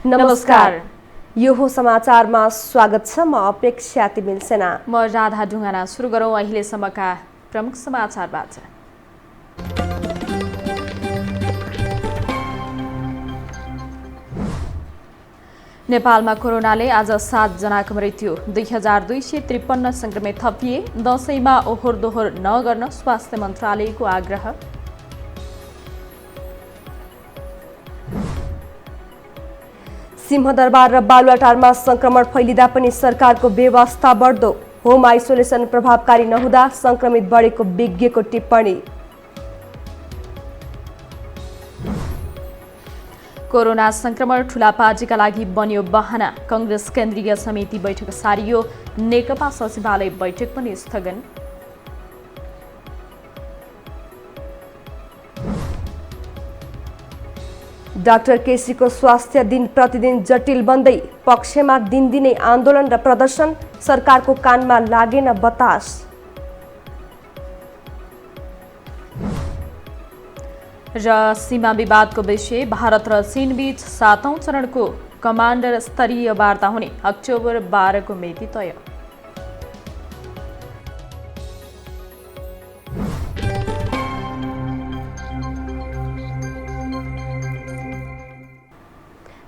नमस्कार, यो हो समाचारमा स्वागत छ। म अपेक्षा तिमिल सेना। म राधा ढुङ्गाना। सुरु गरौँ अहिलेसम्मका प्रमुख समाचारबाट। नेपालमा कोरोनाले आज 7 जनाको मृत्यु, 2253 संक्रमित थपिए। दशैंमा ओहोर दोहोर नगर्न स्वास्थ्य मन्त्रालयको आग्रह। सिंहदरबार र बालुवाटारमा संक्रमण फैलिँदा पनि सरकारको व्यवस्था बढ्दो। होम आइसोलेसन प्रभावकारी नहुँदा संक्रमित बढेको विज्ञको टिप्पणी। कोरोना संक्रमण ठूला पार्टीका लागि बन्यो बहाना। कांग्रेस केन्द्रीय समिति बैठक सारियो। नेकपा सचिवालय बैठक पनि स्थगन। डाक्टर केसीको स्वास्थ्य दिन प्रतिदिन जटिल बन्दै। पक्षमा दिनदिनै आन्दोलन र प्रदर्शन। सरकारको कानमा लागेन बतास। र सीमा विवादको विषय, भारत र चीन बीच 7औं चरणको कमान्डर स्तरीय वार्ता हुने। अक्टोबर 12 को मिति तय।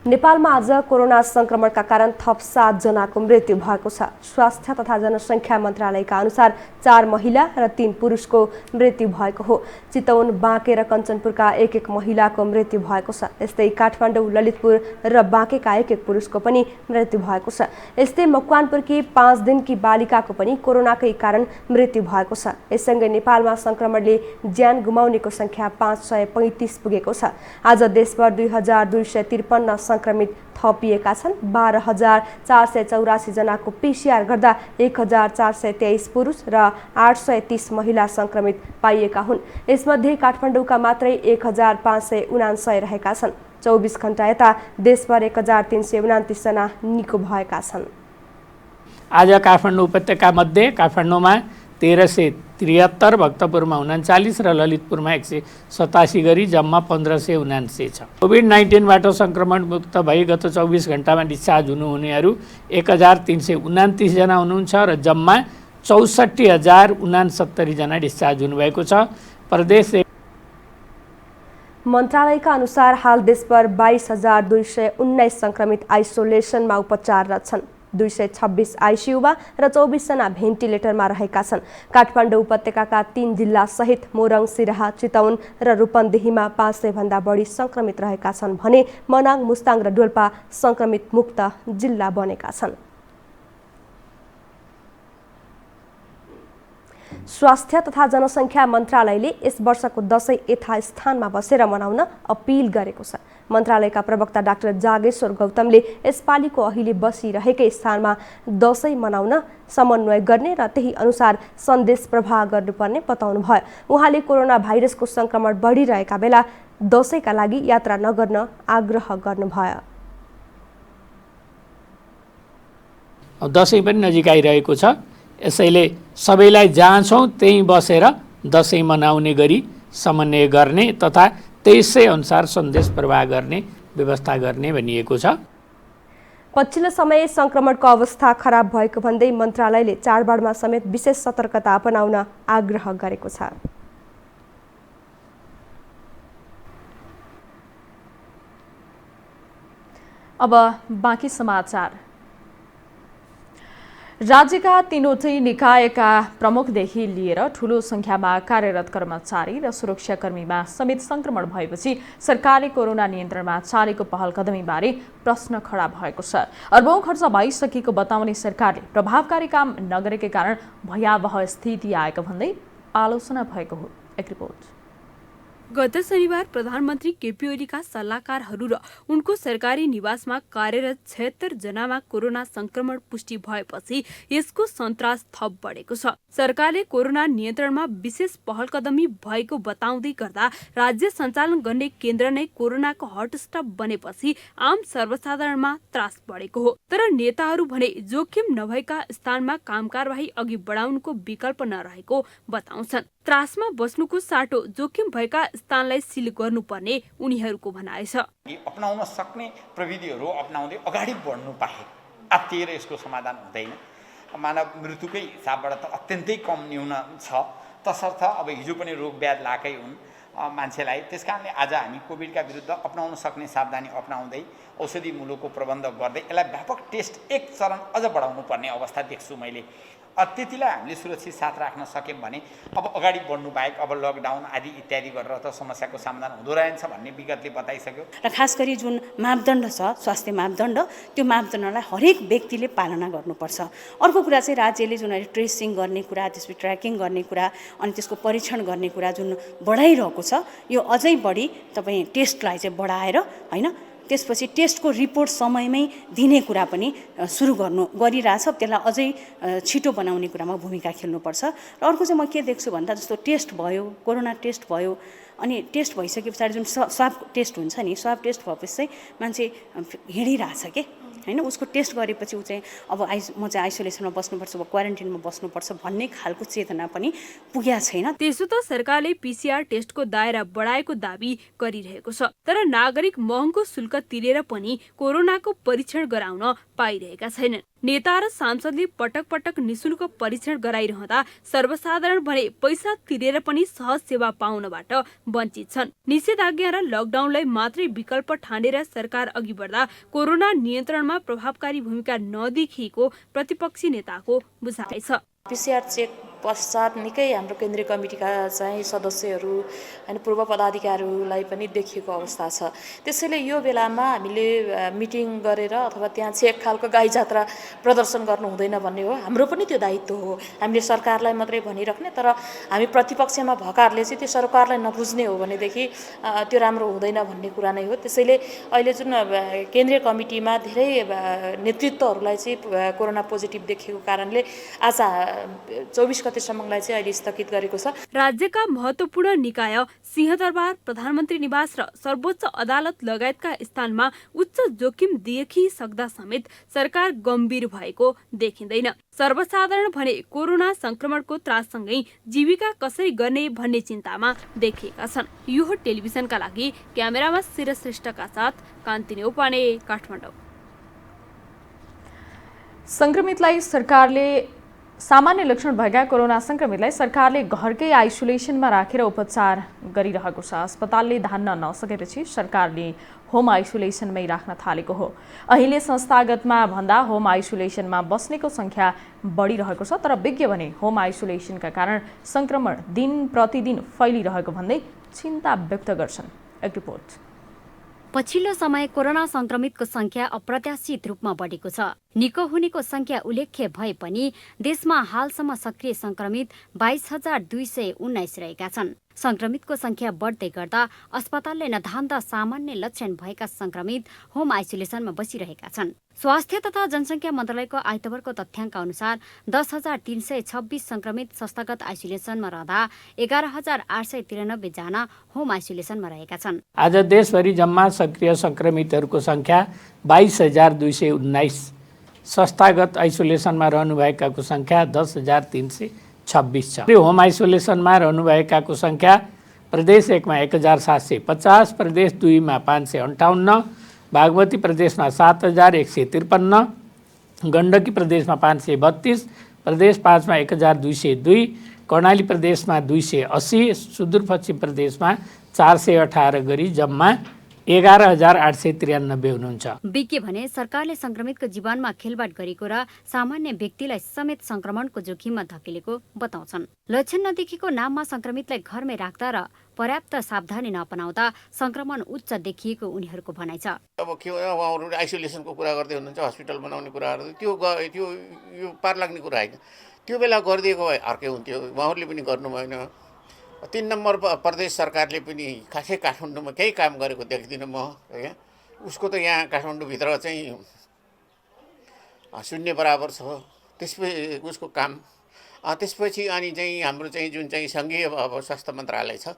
नेपालमा आज कोरोना संक्रमणका कारण थप 7 जनाको मृत्यु भएको छ। स्वास्थ्य तथा जनसङ्ख्या मन्त्रालयका अनुसार 4 महिला र 3 पुरुषको मृत्यु भएको हो। चितवन, बाँके र कञ्चनपुरका एक महिलाको मृत्यु भएको छ। यस्तै काठमाडौँ, ललितपुर र बाँकेका एक पुरुषको पनि मृत्यु भएको छ। यस्तै मकवानपुरकी 5 दिनकी बालिकाको पनि कोरोनाकै कारण मृत्यु भएको छ। यससँगै नेपालमा संक्रमणले ज्यान गुमाउनेको संख्या 535 पुगेको छ। आज देशभर 2253 संक्रमित थपिएका छन्। 12484 जनाको पीसीआर गर्दा 1423 पुरुष र 830 महिला संक्रमित पाइएका हुन्। यसमध्ये काठमाडौँका मात्रै 1579 रहेका छन्। 24 घण्टा यता देशभर 1329 जना निको भएका छन्। आज काठमाडौँ उपत्यका मध्ये काठमाडौँमा 1373, भक्तपुरमा 39 र ललितपुरमा 187 गरी जम्मा 1579 छ। कोभिड-19बाट संक्रमण मुक्त भई गत 24 घण्टामा डिस्चार्ज हुनुहुनेहरू 1329 जना हुनुहुन्छ र जम्मा 64069 जना डिस्चार्ज हुनुभएको छ। प्रदेश मन्त्रालयका अनुसार हाल देशभर 22219 संक्रमित आइसोलेसनमा उपचाररत छन्। 226 आइसियुमा र 24 जना भेन्टिलेटरमा रहेका छन्। काठमाडौँ उपत्यकाका 3 जिल्ला सहित मोरङ, सिराहा, चितवन र रूपन्देहीमा 500 भन्दा बढी संक्रमित रहेका छन् भने मनाङ, मुस्ताङ र डोल्पा संक्रमित मुक्त जिल्ला बनेका छन्। स्वास्थ्य तथा जनसङ्ख्या मन्त्रालयले यस वर्षको दशैं यथास्थानमा बसेर मनाउन अपिल गरेको छ। मन्त्रालयका प्रवक्ता डाक्टर जागेश्वर गौतमले यसपालिको अहिले बसिरहेकै स्थानमा दशैं मनाउन समन्वय गर्ने र त्यही अनुसार सन्देश प्रवाह गर्नुपर्ने बताउनु भयो। उहाँले कोरोना भाइरसको संक्रमण बढिरहेका बेला दशैंका लागि यात्रा नगर्न आग्रह गर्नुभयो। दशैं पनि नजिक आइरहेको छ, यसैले सबैलाई जहाँ छौँ त्यहीँ बसेर दशैं मनाउने गरी समन्वय गर्ने तथा त्यसै अनुसार सन्देश प्रवाह गर्ने व्यवस्था गर्ने भनिएको छ। पछिल्लो समय संक्रमणको अवस्था खराब भएको भन्दै मन्त्रालयले चाडबाडमा समेत विशेष सतर्कता अपनाउन आग्रह गरेको छ। अब बाँकी समाचार। राज्यका तीनवटै निकायका प्रमुखदेखि लिएर ठूलो संख्यामा कार्यरत कर्मचारी र सुरक्षाकर्मीमा समेत संक्रमण भएपछि सरकारले कोरोना नियन्त्रणमा चालेको पहल कदमीबारे प्रश्न खडा भएको छ। अर्बौं खर्च भइसकेको बताउने सरकारले प्रभावकारी काम नगरेकै कारण भयावह स्थिति आएको भन्दै आलोचना भएको हो। एक रिपोर्ट। गत शनिबार प्रधानमन्त्री केपी ओलीका सल्लाहकारहरू र उनको सरकारी निवासमा कार्यरत 76 जनामा कोरोना संक्रमण पुष्टि भएपछि यसको सन्तास थप बढेको छ। सरकारले कोरोना नियन्त्रणमा विशेष पहल कदमी भएको बताउँदै गर्दा राज्य सञ्चालन गर्ने केन्द्र नै कोरोनाको हटस्पट बनेपछि आम सर्वसाधारणमा त्रास बढेको हो। तर नेताहरू भने जोखिम नभएका स्थानमा काम कारबाही अघि बढाउनुको विकल्प नरहेको बताउँछन्। त्रासमा बस्नुको साटो जोखिम भएका स्थानलाई सिल गर्नुपर्ने उनीहरूको भनाइ छ। अपनाउन सक्ने प्रविधिहरू अपनाउँदै अगाडि बढ्नु बाहेक आत्तिएर यसको समाधान हुँदैन। मानव मृत्युकै हिसाबबाट त अत्यन्तै कम न्यून छ। तसर्थ अब हिजो पनि रोग व्याध लाकै हुन् मान्छेलाई। त्यसकारणले आज हामी कोभिडका विरुद्ध अपनाउन सक्ने सावधानी अपनाउँदै औषधि मूलकको प्रबन्ध गर्दै यसलाई व्यापक टेस्ट एक चरण अझ बढाउनु पर्ने अवस्था देख्छु मैले। त्यतिलाई हामीले सुरक्षित साथ राख्न सक्यौँ भने अब अगाडि बढ्नु बाहेक अब लकडाउन आदि इत्यादि गरेर त समस्याको समाधान हुँदो रहेछ भन्ने विगतले बताइसक्यो। र खास गरी जुन मापदण्ड छ स्वास्थ्य मापदण्ड, त्यो मापदण्डलाई हरेक व्यक्तिले पालना गर्नुपर्छ। अर्को कुरा चाहिँ राज्यले जुन अहिले ट्रेसिङ गर्ने कुरा, त्यसपछि ट्र्याकिङ गर्ने कुरा, अनि त्यसको परीक्षण गर्ने कुरा जुन बढाइरहेको छ, यो अझै बढी तपाईँ टेस्टलाई चाहिँ बढाएर होइन, त्यसपछि टेस्टको रिपोर्ट समयमै दिने कुरा पनि सुरु गरिरहेछ। त्यसलाई अझै छिटो बनाउने कुरामा भूमिका खेल्नुपर्छ। र अर्को चाहिँ म के देख्छु भन्दा जस्तो टेस्ट भयो, कोरोना टेस्ट भयो, अनि टेस्ट भइसके पछाडि जुन स्वाब टेस्ट हुन्छ नि, स्वाब टेस्ट भएपछि चाहिँ मान्छे हिँडिरहेछ के होइन, उसको टेस्ट गरेपछि ऊ चाहिँ अब म चाहिँ आइसोलेसनमा बस्नुपर्छ, अब क्वारेन्टिनमा बस्नुपर्छ भन्ने खालको चेतना पनि पुगेको छैन। त्यसो त सरकारले पीसीआर टेस्टको दायरा बढाएको दाबी गरिरहेको छ। तर नागरिक महँगो शुल्क तिरेर पनि कोरोनाको परीक्षण गराउन पाइरहेका छैनन्। नेता र सांसदले पटक पटक निशुल्क परीक्षण गराइरहँदा सर्वसाधारण भने पैसा तिरेर पनि सहज सेवा पाउनबाट वञ्चित छन्। निषेधाज्ञा र लकडाउनलाई मात्रै विकल्प ठानेर सरकार अघि बढ्दा कोरोना नियन्त्रणमा प्रभावकारी भूमिका नदेखिएको प्रतिपक्षी नेताको बुझाइ छ। पीसीआर चेक पश्चात निकै हाम्रो केन्द्रीय कमिटीका चाहिँ सदस्यहरू होइन पूर्व पदाधिकारीहरूलाई पनि देखिएको अवस्था छ। त्यसैले यो बेलामा हामीले मिटिङ गरेर अथवा त्यहाँ चेक खालको गाई जात्रा प्रदर्शन गर्नु हुँदैन भन्ने हो। हाम्रो पनि त्यो दायित्व हो। हामीले सरकारलाई मात्रै भनिराख्ने, तर हामी प्रतिपक्षमा भएकाहरूले चाहिँ त्यो सरकारलाई नबुझ्ने हो भनेदेखि त्यो राम्रो हुँदैन भन्ने कुरा नै हो। त्यसैले अहिले जुन केन्द्रीय कमिटीमा धेरै नेतृत्वहरूलाई चाहिँ कोरोना पोजिटिभ देखिएको कारणले आज 24 गतेसम्मलाई चाहिँ अहिले स्थगित गरेको छ। राज्यका महत्त्वपूर्ण निकाय, सिंहदरबार, प्रधानमन्त्री निवास र सर्वोच्च अदालत लगायतका स्थानमा उच्च जोखिम देखिसक्दा समेत सरकार गम्भीर भएको देखिँदैन। सर्वसाधारण भने कोरोना संक्रमणको त्राससँगै जीविका कसरी गर्ने भन्ने चिन्तामा देखिएका छन्। यो टेलिभिजनका लागि क्यामेरामा शिर श्रेष्ठका साथ कान्ति नेउपाने, काठमाडौँ। सामान्य लक्षण भएका कोरोना संक्रमितलाई सरकारले घरकै आइसोलेसनमा राखेर उपचार गरिरहेको छ। अस्पतालले धान्न नसकेपछि सरकारले होम आइसोलेसनमै राख्न थालेको हो। अहिले संस्थागतमा भन्दा होम आइसोलेसनमा बस्नेको संख्या बढिरहेको छ। तर विज्ञ भने होम आइसोलेसनका कारण संक्रमण दिन प्रतिदिन फैलिरहेको भन्दै चिन्ता व्यक्त गर्छन्। एक रिपोर्ट। पछिल्लो समय कोरोना संक्रमितको संख्या अप्रत्याशित रूपमा बढेको छ। निको हुनेको संख्या उल्लेख्य भए पनि देशमा हालसम्म सक्रिय संक्रमित 22,219 रहेका छन्। संक्रमितको संख्या बढ्दै गर्दा अस्पतालले नधान्दा सामान्य लक्षण भएका संक्रमित होम आइसोलेसनमा बसिरहेका छन्। स्वास्थ्य तथा जनसङ्ख्या मन्त्रालयको आइतबारको तथ्याङ्क अनुसार 10,326 संक्रमित संस्थागत आइसोलेसनमा रहँदा 11,893 जना होम आइसोलेसनमा रहेका छन्। आज देशभरि जम्मा सक्रिय संक्रमितहरूको संख्या 22,219, संस्थागत आइसोलेसनमा रहनुभएकाको संख्या 10,326 छ। होम आइसोलेसनमा रहनुभएकाको संख्या प्रदेश 1 मा 1,750, प्रदेश 2 मा 558, बागमती प्रदेशमा 7,153, गण्डकी प्रदेशमा 532, प्रदेश 5 मा 1,202, कर्णाली प्रदेशमा 280, सुदूरपश्चिम प्रदेशमा 418 गरी जम्मा 11,893 हुनुहुन्छ। विज्ञ भने सरकारले संक्रमितको जीवनमा खेलबाड गरेको र सामान्य व्यक्तिलाई समेत संक्रमणको जोखिममा धकेलेको बताउँछन्। लक्षण नदेखिएको नाममा संक्रमितलाई घरमै राख्दा र पर्याप्त सावधानी नअपनाउँदा संक्रमण उच्च देखिएको उनीहरूको भनाइ छ। अब के हो, उहाँहरू आइसोलेसनको कुरा गर्दै हुनुहुन्छ, हस्पिटल बनाउने कुराहरू त्यो यो पार लाग्ने कुरा होइन। त्यो बेला गरिदिएको भए अर्कै हुन्थ्यो। उहाँहरूले पनि गर्नु भएन। 3 नम्बर प्रदेश सरकारले पनि खासै काठमाडौँमा केही काम गरेको देख्दिनँ म। होइन, उसको त यहाँ काठमाडौँभित्र चाहिँ शून्य बराबर छ। त्यसपछि उसको काम त्यसपछि अनि चाहिँ हाम्रो चाहिँ जुन चाहिँ सङ्घीय अब स्वास्थ्य मन्त्रालय छ,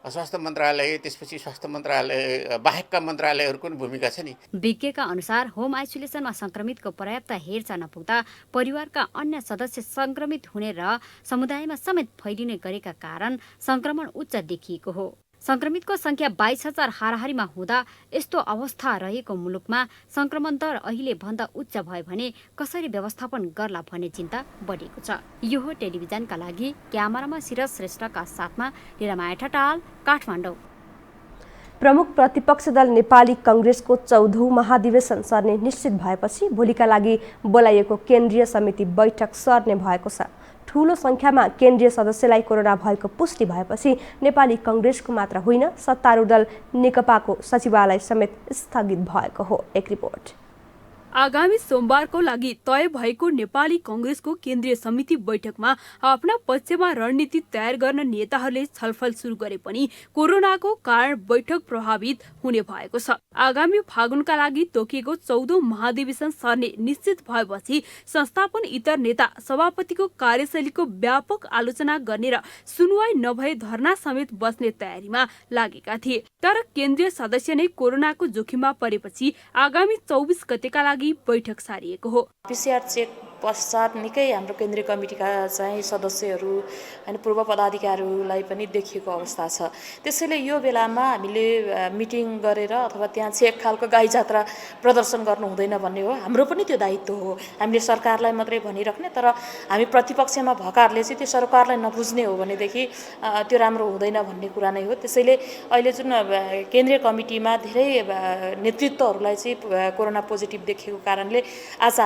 स्वास्थ्य मन्त्रालय, त्यसपछि स्वास्थ्य मन्त्रालय बाहेकका मन्त्रालयहरूको भूमिका छ नि। विज्ञका अनुसार होम आइसोलेसनमा संक्रमितको पर्याप्त हेरचाह नपुग्दा परिवारका अन्य सदस्य संक्रमित हुने र समुदायमा समेत फैलिने गरेका कारण संक्रमण उच्च देखिएको हो। संक्रमितको संख्या 22,000 हाराहारीमा हुँदा यस्तो अवस्था रहेको मुलुकमा संक्रमण दर अहिले भन्दा उच्च भयो भने कसरी व्यवस्थापन गर्ला भन्ने चिन्ता बढेको छ। यो हो टेलिभिजनका लागि क्यामेरामा सिरज श्रेष्ठका साथमा लीलामाया ठटाल, काठमाडौँ। प्रमुख प्रतिपक्ष दल नेपाली कांग्रेसको 14औं महाधिवेशन सर्ने निश्चित भएपछि भोलिका लागि बोलाइएको केन्द्रीय समिति बैठक सर्ने भएको छ। ठूलो संख्यामा केन्द्रीय सदस्यलाई कोरोना भएको पुष्टि भएपछि नेपाली कांग्रेसको मात्र होइन, सत्तारूढ दल नेकपाको सचिवालय समेत स्थगित भएको हो। एक रिपोर्ट। आगामी सोमबारको लागि तय भएको नेपाली कांग्रेसको केन्द्रीय समिति बैठकमा आफ्ना पक्षमा रणनीति तयार गर्न नेताहरूले छलफल सुरु गरे पनि कोरोनाको कारण बैठक प्रभावित हुने भएको छ। आगामी फागुनका लागि तोकिएको 14औं महाधिवेशन सर्ने निश्चित भएपछि संस्थापन इतर नेता सभापतिको कार्यशैलीको व्यापक आलोचना गर्ने र सुनवाई नभए धरना समेत बस्ने तयारीमा लागेका थिए। तर केन्द्रीय सदस्य नै कोरोनाको जोखिममा परेपछि आगामी 24 गतेका लागि बैठक सारिएको हो। पीसीआर चेक पश्चात निकै हाम्रो केन्द्रीय कमिटीका चाहिँ सदस्यहरू अनि पूर्व पदाधिकारीहरूलाई पनि देखिएको अवस्था छ। त्यसैले यो बेलामा हामीले मिटिङ गरेर अथवा त्यहाँ चाहिँ एक खालको गाई जात्रा प्रदर्शन गर्नु हुँदैन भन्ने हो। हाम्रो पनि त्यो दायित्व हो। हामीले सरकारलाई मात्रै भनिराख्ने, तर हामी प्रतिपक्षमा भएकाहरूले चाहिँ त्यो सरकारलाई नबुझ्ने हो भनेदेखि त्यो राम्रो हुँदैन भन्ने कुरा नै हो। त्यसैले अहिले जुन केन्द्रीय कमिटीमा धेरै नेतृत्वहरूलाई चाहिँ कोरोना पोजिटिभ देखिएको कारणले आज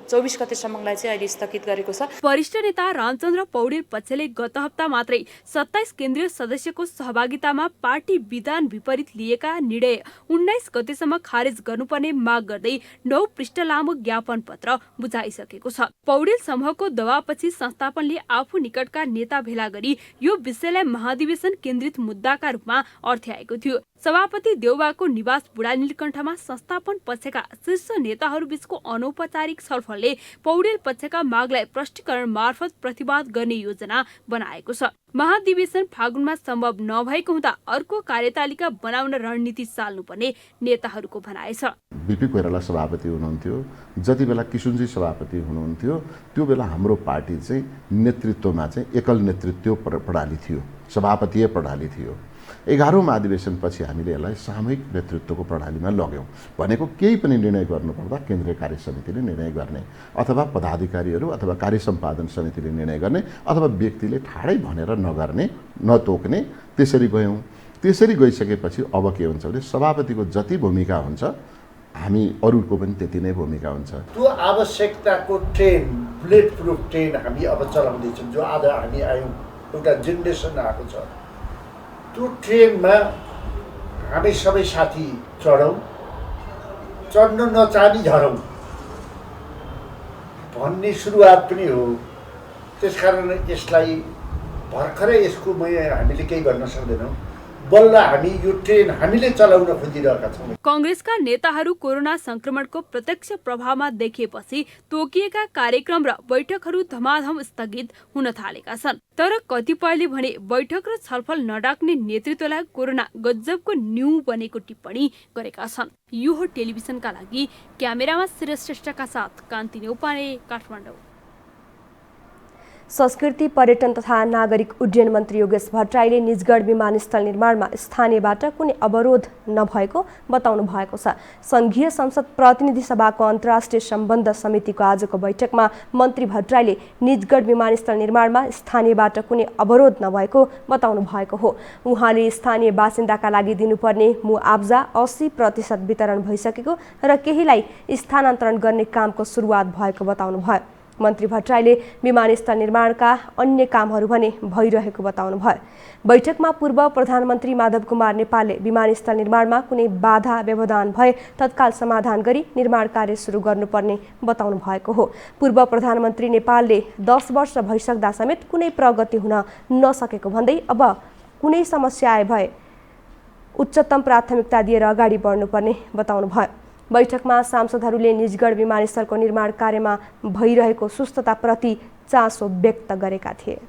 24 गतेसम्मलाई चाहिँ अहिले स्थगित गरेको छ। वरिष्ठ नेता रामचन्द्र पौडेल पक्षले गत हप्ता मात्रै 27 केन्द्रीय सदस्यको सहभागितामा पार्टी विधान विपरीत लिएका निर्णय 19 गतेसम्म खारेज गर्नुपर्ने माग गर्दै 9 पृष्ठ लामो ज्ञापन पत्र बुझाइसकेको छ। पौडेल समूहको दबावपछि संस्थापनले आफू निकटका नेता भेला गरी यो विषयलाई महाधिवेशन केन्द्रित मुद्दाका रूपमा अर्थ्याएको थियो। सभापति देउबाको निवास बुढा नीलकण्ठमा संस्थापन पक्षका शीर्ष नेताहरू बीचको अनौपचारिक छलफलले पौडेल पक्षका मागलाई प्रष्टीकरण मार्फत प्रतिवाद गर्ने योजना बनाएको छ। महाधिवेशन फागुनमा सम्भव नभएको हुँदा अर्को कार्यतालिका बनाउन रणनीति चाल्नुपर्ने नेताहरूको भनाइ छ। बिपी कोइराला सभापति हुनुहुन्थ्यो, जति बेला किशुनजी सभापति हुनुहुन्थ्यो त्यो बेला हाम्रो पार्टी चाहिँ नेतृत्वमा चाहिँ एकल नेतृत्व प्रणाली थियो, सभापतीय प्रणाली थियो। 11औं महाधिवेशनपछि हामीले यसलाई सामूहिक नेतृत्वको प्रणालीमा लग्यौँ। भनेको केही पनि निर्णय गर्नुपर्दा केन्द्रीय कार्य समितिले निर्णय गर्ने अथवा पदाधिकारीहरू अथवा कार्य सम्पादन समितिले निर्णय गर्ने अथवा व्यक्तिले ठाडै भनेर नगर्ने, नतोक्ने, त्यसरी गयौँ। त्यसरी गइसकेपछि अब के हुन्छ भने सभापतिको जति भूमिका हुन्छ हामी अरूको पनि त्यति नै भूमिका हुन्छ। त्यो आवश्यकताको ट्रेन, बुलेट प्रुफ ट्रेन हामी अब चलाउँदैछौँ। जो आज हामी आयौँ, एउटा जेनेरेसन आएको छ, त्यो ट्रेनमा हामी सबै साथी चढौँ, चढ्न नचाहने झरौँ भन्ने सुरुवात पनि हो। त्यसकारण यसलाई भर्खरै यसको हामीले केही गर्न सक्दैनौँ। बल्ल हामी यो ट्रेन हामीले चलाउन खोजिरहेका छौँ। कांग्रेसका नेताहरू कोरोना संक्रमणको प्रत्यक्ष प्रभावमा देखिएपछि तोकिएका कार्यक्रम र बैठकहरू धमाधम स्थगित हुन थालेका छन्। तर कतिपयले भने बैठक र छलफल नडाक्ने नेतृत्वलाई कोरोना गजबको न्यू बनेको टिप्पणी गरेका छन्। यो हो टेलिभिजनका लागि क्यामेरामा श्रेष्ठका साथ कान्ति नेउपाने, काठमाडौँ। संस्कृति, पर्यटन तथा नागरिक उड्डयन मन्त्री योगेश भट्टराईले निजगढ विमानस्थल निर्माणमा स्थानीयबाट कुनै अवरोध नभएको बताउनु भएको छ। संघीय संसद प्रतिनिधि सभाको अन्तर्राष्ट्रिय सम्बन्ध समितिको आजको बैठकमा मन्त्री भट्टराईले निजगढ विमानस्थल निर्माणमा स्थानीयबाट कुनै अवरोध नभएको बताउनु भएको हो। उहाँले स्थानीय बासिन्दाका लागि दिनुपर्ने मुआब्जा 80% वितरण भइसकेको र केहीलाई स्थानान्तरण गर्ने कामको सुरुवात भएको बताउनु भयो। मन्त्री भट्टराईले विमानस्थल निर्माणका अन्य कामहरू भने भइरहेको बताउनु भयो। बैठकमा पूर्व प्रधानमन्त्री माधव कुमार नेपालले विमानस्थल निर्माणमा कुनै बाधा व्यवधान भए तत्काल समाधान गरी निर्माण कार्य सुरु गर्नुपर्ने बताउनु भएको हो। पूर्व प्रधानमन्त्री नेपालले 10 वर्ष भइसक्दा समेत कुनै प्रगति हुन नसकेको भन्दै अब कुनै समस्या आए भए उच्चतम प्राथमिकता दिएर अगाडि बढ्नुपर्ने बताउनु भयो। बैठकमा सांसदहरूले निजगढ विमानस्थलको निर्माण कार्यमा भइरहेको सुस्तताप्रति चासो व्यक्त गरेका थिए।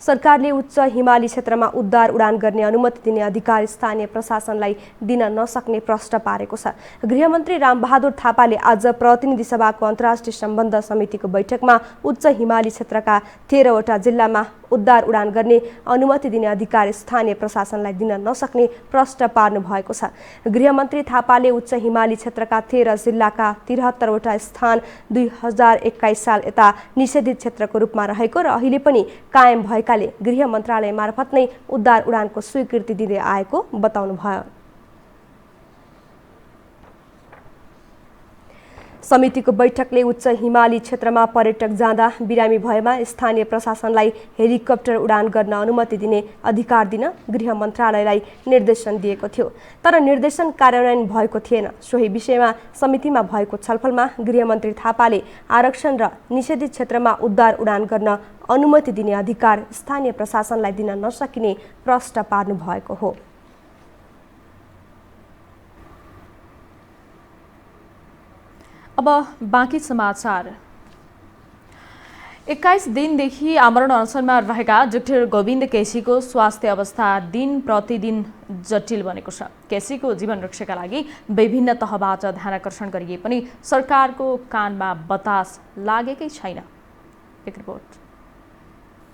सरकारले उच्च हिमाली क्षेत्रमा उद्धार उडान गर्ने अनुमति दिने अधिकार स्थानीय प्रशासनलाई दिन नसक्ने प्रश्न पारेको छ। गृहमन्त्री रामबहादुर थापाले आज प्रतिनिधि सभाको अन्तर्राष्ट्रिय सम्बन्ध समितिको बैठकमा उच्च हिमाली क्षेत्रका 13 वटा जिल्लामा उद्धार उडान गर्ने अनुमति दिने अधिकार स्थानीय प्रशासनलाई दिन नसक्ने प्रश्न पार्नु भएको छ। गृहमन्त्री थापाले उच्च हिमाली क्षेत्रका 13 जिल्लाका 73 वटा स्थान 2021 साल यता निषेधित क्षेत्रको रूपमा रहेको र अहिले पनि कायम भएकाले गृह मन्त्रालय मार्फत नै उद्धार उडानको स्वीकृति दिँदै आएको बताउनुभयो। समितिको बैठकले उच्च हिमाली क्षेत्रमा पर्यटक जाँदा बिरामी भएमा स्थानीय प्रशासनलाई हेलिकप्टर उडान गर्न अनुमति दिने अधिकार दिन गृह मन्त्रालयलाई निर्देशन दिएको थियो, तर निर्देशन कार्यान्वयन भएको थिएन। सोही विषयमा समितिमा भएको छलफलमा गृहमन्त्री थापाले आरक्षण र निषेधित क्षेत्रमा उद्धार उडान गर्न अनुमति दिने अधिकार स्थानीय प्रशासनलाई दिन नसकिने प्रश्न पार्नु भएको हो। अब बाँकी समाचार। 21 दिनदेखि आमरण अनसनमा रहेका डाक्टर गोविन्द केसीको स्वास्थ्य अवस्था दिन प्रतिदिन जटिल बनेको छ। केसीको जीवन रक्षाका लागि विभिन्न तहबाट ध्यानाकर्षण गरिए पनि सरकारको कानमा बतास लागेकै छैन। एक रिपोर्ट।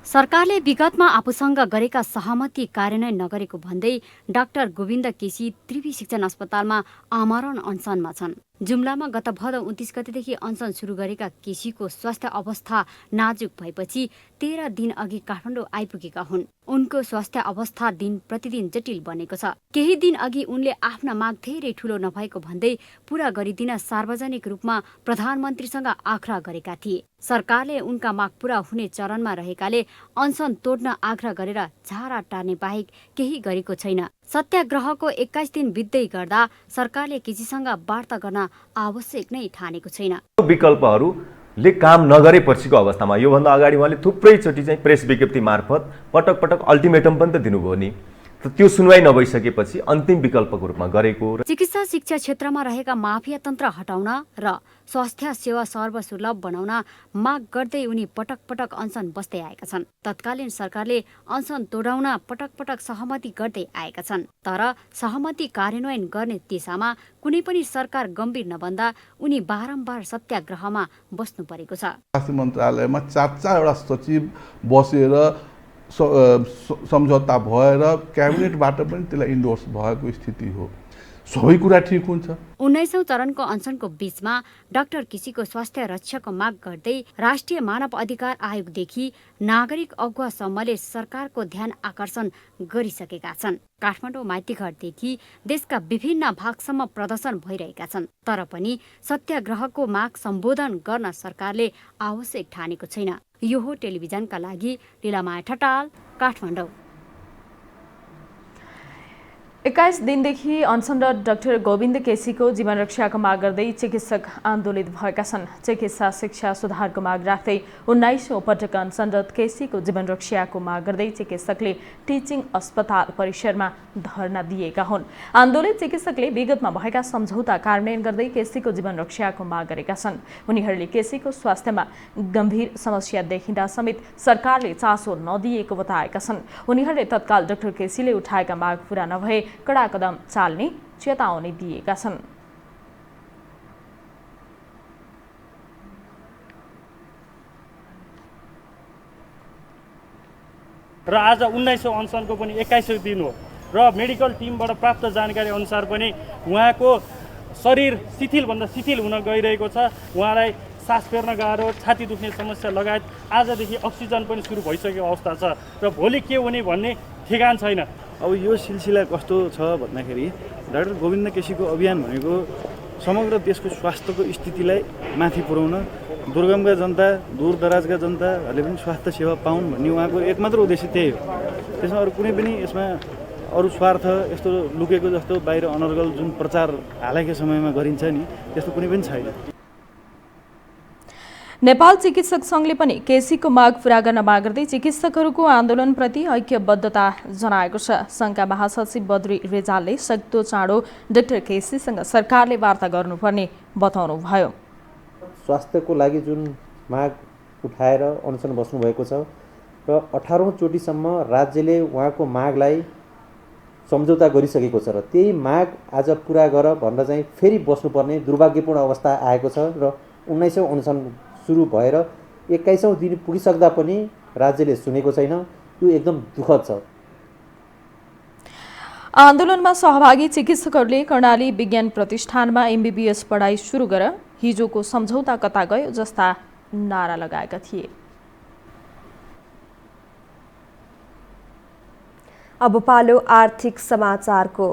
सरकारले विगतमा आफूसँग गरेका सहमति कार्यान्वयन नगरेको भन्दै डाक्टर गोविन्द केसी त्रिवी शिक्षण अस्पतालमा आमरण अनसनमा छन्। जुम्लामा गत भदौ 29 गतेदेखि अनसन सुरु गरेका केसीको स्वास्थ्य अवस्था नाजुक भएपछि 13 दिन अघि काठमाडौँ आइपुगेका हुन्। उनको स्वास्थ्य अवस्था दिन प्रतिदिन जटिल बनेको छ। केही दिन अघि उनले आफ्ना माग धेरै ठूलो नभएको भन्दै पूरा गरिदिन सार्वजनिक रूपमा प्रधानमन्त्रीसँग आग्रह गरेका थिए। सरकारले उनका माग पूरा हुने चरणमा रहेकाले अनसन तोड्न आग्रह गरेर झारा टार्ने बाहेक केही गरेको छैन। सत्याग्रहको 21 दिन बित्दै गर्दा सरकारले केसीसँग वार्ता गर्न आवश्यक नै ठानेको छैन। विकल्पहरूले काम नगरेपछिको अवस्थामा योभन्दा अगाडि उहाँले थुप्रैचोटि चाहिँ प्रेस विज्ञप्ति मार्फत पटक पटक अल्टिमेटम पनि त दिनुभयो नि, त्यो सुनवाई नभइसकेपछि अन्तिम विकल्पको रूपमा गरेको। चिकित्सा शिक्षा क्षेत्रमा रहेका माफिया तन्त्र हटाउन र स्वास्थ्य सेवा सर्वसुलभ बनाउन माग गर्दै उनी पटक पटक अनसन बस्दै आएका छन्। तत्कालीन सरकारले अनसन तोडाउन पटक पटक सहमति गर्दै आएका छन्, तर सहमति कार्यान्वयन गर्ने दिशामा कुनै पनि सरकार गम्भीर नबन्दा उनी बारम्बार सत्याग्रहमा बस्नु परेको छ। स्वास्थ्य मन्त्रालयमा 4 वटा सचिव बसेर सम्झौता भएर क्याबिनेटबाट पनि त्यसलाई इन्डोर्स भएको स्थिति हो। सबै कुरा ठिक हुन्छ। 19औं चरणको अनसनको बीचमा डाक्टर केसीको स्वास्थ्य रक्षाको माग गर्दै राष्ट्रिय मानव अधिकार आयोगदेखि नागरिक अगुवासम्मले सरकारको ध्यान आकर्षण गरिसकेका छन्। काठमाडौँ माइतीघरदेखि देशका विभिन्न भागसम्म प्रदर्शन भइरहेका छन्, तर पनि सत्याग्रहको माग सम्बोधन गर्न सरकारले आवश्यक ठानेको छैन। यो हो टेलिभिजनका लागि लीलामाया ठटाल, काठमाडौँ। 21 दिनदेखि अनसनरत डाक्टर गोविन्द केसीको जीवन रक्षाको माग गर्दै चिकित्सक आन्दोलित भएका छन्। चिकित्सा शिक्षा सुधारको माग राख्दै 19औं पटक अनसनरत केसीको जीवन रक्षाको माग गर्दै चिकित्सकले टिचिङ अस्पताल परिसरमा धरना दिएका हुन्। आन्दोलित चिकित्सकले विगतमा भएका सम्झौता कार्यान्वयन गर्दै केसीको जीवन रक्षाको माग गरेका छन्। उनीहरूले केसीको स्वास्थ्यमा गम्भीर समस्या देखिँदा समेत सरकारले चासो नदिएको बताएका छन्। उनीहरूले तत्काल डाक्टर केसीले उठाएका माग पूरा नभए कडा कदम चाल्ने चेतावनी दिएका छन्। र आज 1900 अनसनको पनि 21औं दिन हो र मेडिकल टिमबाट प्राप्त जानकारी अनुसार पनि उहाँको शरीर शिथिलभन्दा शिथिल हुन गइरहेको छ। उहाँलाई सास फेर्न गाह्रो, छाती दुख्ने समस्या लगायत आजदेखि अक्सिजन पनि सुरु भइसकेको अवस्था छ र भोलि के हुने भन्ने ठेगान छैन। अब यो सिलसिला कस्तो छ भन्दाखेरि डाक्टर गोविन्द केसीको अभियान भनेको समग्र देशको स्वास्थ्यको स्थितिलाई माथि पुर्याउन, दुर्गमका जनता, दूरदराजका जनताहरूले पनि स्वास्थ्य सेवा पाउन् भन्ने उहाँको एकमात्र उद्देश्य त्यही हो। त्यसमा अरू कुनै पनि यसमा अरू स्वार्थ यस्तो लुकेको जस्तो बाहिर अनर्गल जुन प्रचार हालैको समयमा गरिन्छ नि त्यस्तो कुनै पनि छैन। नेपाल चिकित्सक संघले पनि केसीको माग पूरा गर्न माग गर्दै चिकित्सकहरूको आन्दोलनप्रति ऐक्यबद्धता जनाएको छ। संघका महासचिव बद्री रिजालले सक्दो चाँडो डाक्टर केसीसँग सरकारले वार्ता गर्नुपर्ने बताउनुभयो। स्वास्थ्यको लागि जुन माग उठाएर अनसन बस्नुभएको छ र 18औं चोटिसम्म राज्यले उहाँको मागलाई सम्झौता गरिसकेको छ र त्यही माग आज पुरा गर भनेर चाहिँ फेरि बस्नुपर्ने दुर्भाग्यपूर्ण अवस्था आएको छ र 19औं अनसन सुरु भएर 21औं दिन पुगिसक्दा पनि राज्यले सुनेको छैन। यो एकदम दुःखद छ। आन्दोलनमा सहभागी चिकित्सकहरूले कर्णाली विज्ञान प्रतिष्ठानमा एमबीबीएस पढाइ सुरु गर हिजोको सम्झौता कता गयो जस्ता नारा लगाएका थिए। अब पालो आर्थिक समाचारको।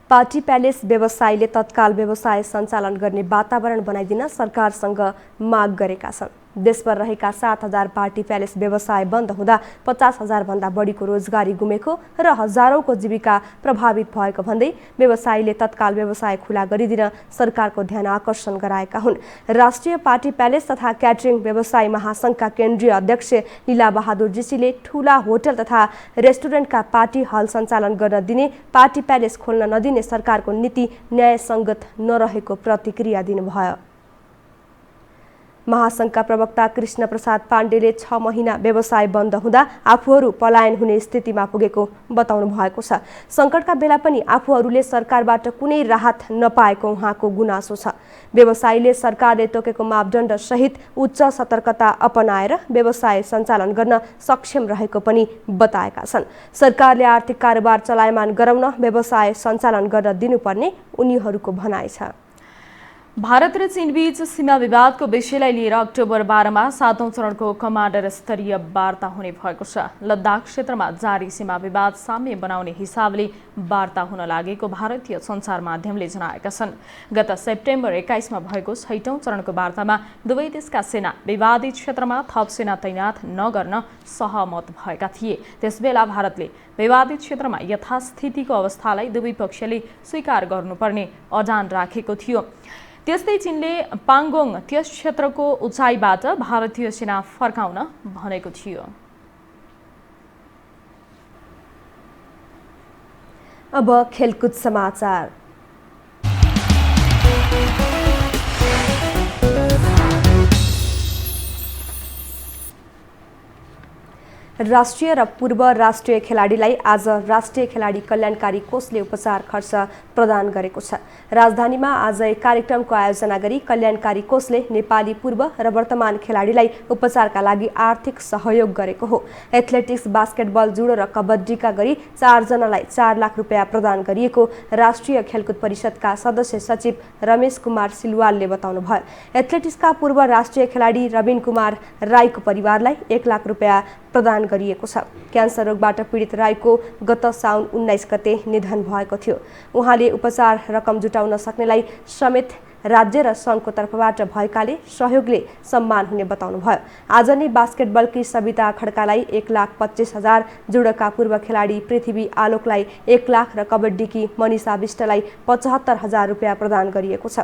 पार्टी प्यालेस व्यवसायीले तत्काल व्यवसाय सञ्चालन गर्ने वातावरण बनाइदिन सरकारसँग माग गरेका छन्। देशभर रहेका 7,000 पार्टी प्यालेस व्यवसाय बन्द हुँदा 50,000 भन्दा बढीको रोजगारी गुमेको र हजारौंको जीविका प्रभावित भएको भन्दै व्यवसायीले तत्काल व्यवसाय खुला गरिदिन सरकारको ध्यान आकर्षण गराएका हुन्। राष्ट्रिय पार्टी प्यालेस तथा क्याटरिङ व्यवसाय महासंघका केन्द्रीय अध्यक्ष लीला बहादुर जीसीले ठूला होटल तथा रेस्टुरेन्टका पार्टी हल सञ्चालन गर्न दिने, पार्टी प्यालेस खोल्न नदिने सरकारको नीति न्यायसङ्गत नरहेको प्रतिक्रिया दिनुभयो। महासंघका प्रवक्ता कृष्ण प्रसाद पाण्डेले 6 महिना व्यवसाय बन्द हुँदा आफूहरू पलायन हुने स्थितिमा पुगेको बताउनु भएको छ। संकटका बेला पनि आफूहरूले सरकारबाट कुनै राहत नपाएको उहाँको गुनासो छ। व्यवसायीले सरकारले तोकेको मापदण्ड सहित उच्च सतर्कता अपनाएर व्यवसाय सञ्चालन गर्न सक्षम रहेको पनि बताएका छन्। सरकारले आर्थिक कारोबार चलायमान गराउन व्यवसाय सञ्चालन गर्न दिनुपर्ने उनीहरूको भनाइ छ। भारत र चीनबीच सीमा विवादको विषयलाई लिएर अक्टोबर 12 मा 7औं चरणको कमान्डर स्तरीय वार्ता हुने भएको छ। लद्दाख क्षेत्रमा जारी सीमा विवाद साम्य बनाउने हिसाबले वार्ता हुन लागेको भारतीय सञ्चार माध्यमले जनाएका छन्। गत सेप्टेम्बर 21 मा भएको 6औं चरणको वार्तामा दुवै देशका सेना विवादित क्षेत्रमा थप सेना तैनात नगर्न सहमत भएका थिए। त्यसबेला भारतले विवादित क्षेत्रमा यथास्थितिको अवस्थालाई दुवै पक्षले स्वीकार गर्नुपर्ने अडान राखेको थियो। त्यस्तै चीनले पाङ्गोङ त्यस क्षेत्रको उचाइबाट भारतीय सेना फर्काउन भनेको थियो। अब खेलकुद समाचार। राष्ट्रिय र पूर्व राष्ट्रिय खेलाडीलाई आज राष्ट्रिय खेलाडी कल्याणकारी कोषले उपचार खर्च प्रदान गरेको छ। राजधानीमा आज एक कार्यक्रमको आयोजना गरी कल्याणकारी कोषले नेपाली पूर्व र वर्तमान खेलाडीलाई उपचारका लागि आर्थिक सहयोग गरेको हो। एथलेटिक्स, बास्केटबल, जुडो र कबड्डीका गरी 4 जनालाई 4 लाख रुपैयाँ प्रदान गरिएको राष्ट्रिय खेलकुद परिषदका सदस्य सचिव रमेश कुमार सिलवालले बताउनुभयो। एथलेटिक्सका पूर्व राष्ट्रिय खेलाडी रविन कुमार राईको परिवारलाई 1 लाख रुपैयाँ प्रदान गरिएको छ। क्यान्सर रोगबाट पीडित राईको गत साउन 19 गते निधन भएको थियो। उहाँले उपचार रकम जुटाउन सक्नेलाई समेत राज्य र सङ्घको तर्फबाट भएकाले सहयोगले सम्मान हुने बताउनुभयो। आज नै बास्केटबलकी सविता खड्कालाई 1,25,000, जुडोका पूर्व खेलाडी पृथ्वी आलोकलाई 1 लाख र कबड्डीकी मनिषा विष्टलाई 75,000 रुपैयाँ प्रदान गरिएको छ।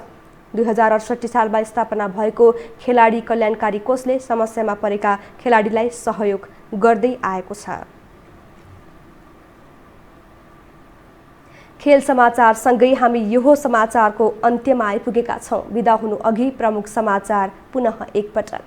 2068 सालमा स्थापना भएको खेलाडी कल्याणकारी कोषले समस्यामा परेका खेलाडीलाई सहयोग गर्दै आएको छ। खेल समाचार सँगै हामी यो समाचारको अन्त्यमा आइपुगेका छौं। बिदा हुनु अघि प्रमुख समाचार पुनः एकपटक।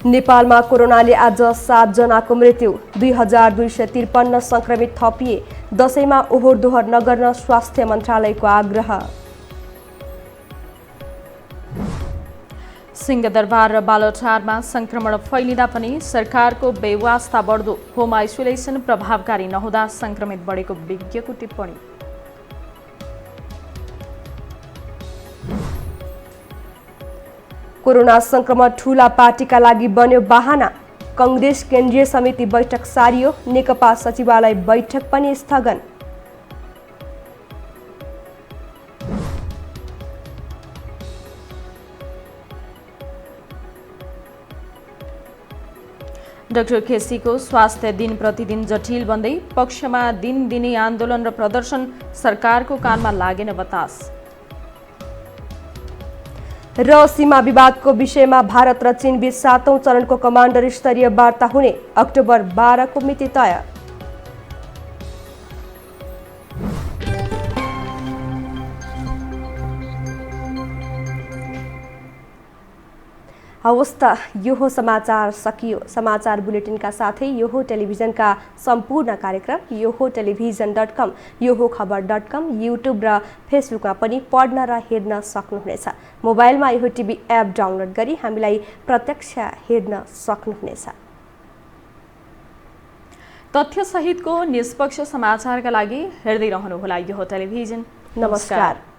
नेपालमा कोरोनाले आज 7 जनाको मृत्यु, 2253 संक्रमित थपिए। दशैंमा ओहोर दोहोर नगर्न स्वास्थ्य मन्त्रालयको आग्रह। सिंहदरबार र बालुवाटारमा संक्रमण फैलिँदा पनि सरकारको बेवास्ता बढ्दो, होम आइसोलेसन प्रभावकारी नहुँदा संक्रमित बढेको विज्ञको टिप्पणी। कोरोना संक्रमण ठूला पार्टीका लागि बन्यो बहाना, कांग्रेस केन्द्रीय समिति बैठक सारियो, नेकपा सचिवालय बैठक पनि स्थगन। डाक्टर केसीको स्वास्थ्य दिन प्रतिदिन जटिल बन्दै, पक्षमा दिनदिनै आन्दोलन र प्रदर्शन, सरकारको कानमा लागेन बतास। र सीमा विवादको विषयमा भारत र चीन बीच 7औं चरणको कमान्डर स्तरीय वार्ता हुने अक्टोबर 12 को मिति तय। हवस् त यो हो समाचार सकियो। समाचार बुलेटिनका साथै यो हो टेलिभिजनका सम्पूर्ण कार्यक्रम यो हो टेलिभिजन.com, यो हो खबर.com, युट्युब र फेसबुकमा पनि पढ्न र हेर्न सक्नुहुनेछ। मोबाइलमा यो हो टिभी एप डाउनलोड गरी हामीलाई प्रत्यक्ष हेर्न सक्नुहुनेछ। तथ्य सहितको निष्पक्ष समाचारका लागि हेर्दै रहनुहोला यो हो टेलिभिजन। नमस्कार।